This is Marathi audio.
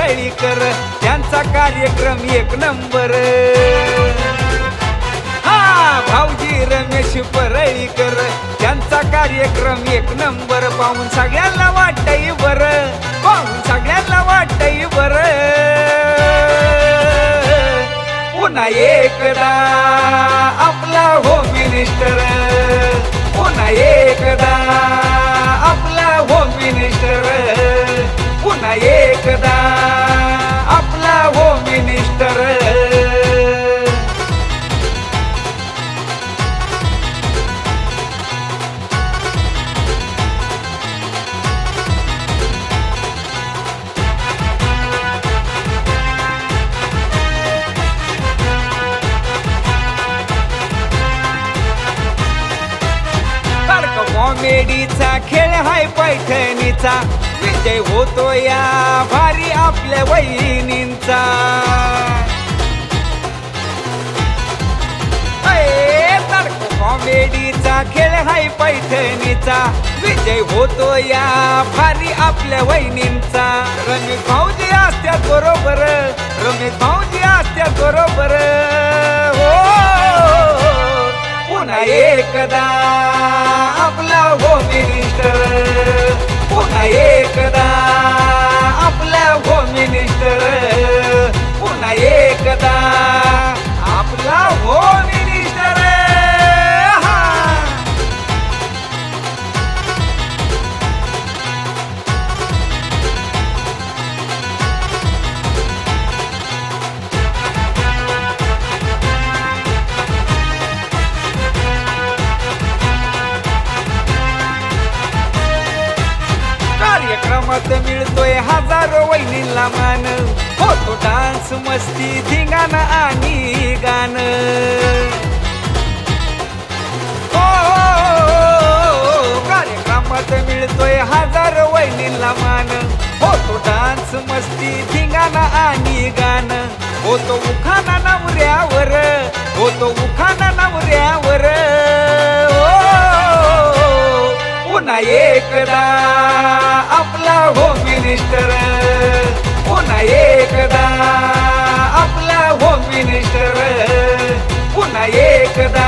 परळीकर त्यांचा कार्यक्रम एक नंबर। हा भाऊजी रमेश परळीकर त्यांचा कार्यक्रम एक नंबर। पाहून सगळ्यांना वाटतंय बरं, पाहून सगळ्यांना वाटतंय बरं। पुन्हा एकदा आपला होम मिनिस्टर, पुन्हा एकदा आपला होम मिनिस्टर, पुन्हा एकदा आपला होम मिनिस्टर। कॉमेडीचा खेळ हाय पैठणीचा, विजय होतो या भारी आपल्या वहिनींचा। कॉमेडीचा खेळ हाय पैठणीचा, विजय होतो या भारी आपल्या वहिनींचा। रमेश भाऊजी असत्यात बरोबर, रमेश भाऊजी असत्यात बरोबर। हो पुन्हा एकदा आपला होम मिनिस्टर, पुन्हा एकदा आपला होम मिनिस्टर, पुन्हा एकदा आपला होम मिनिस्टर। कार्यक्रमात मिळतोय हजारो वहिनींना मान, होतो डान्स मस्ती धिंगाणा आणि गाणं। हो कार्यक्रमात मिळतोय हजारो वहिनींना मान, होतो डान्स मस्ती धिंगाणा आणि गाणं। होतो उखाणा नवऱ्यावर, होतो उखाणा नवऱ्यावर। पुन्हा एकदा आपला होम मिनिस्टर, पुन्हा एकदा आपला होम मिनिस्टर, पुन्हा एकदा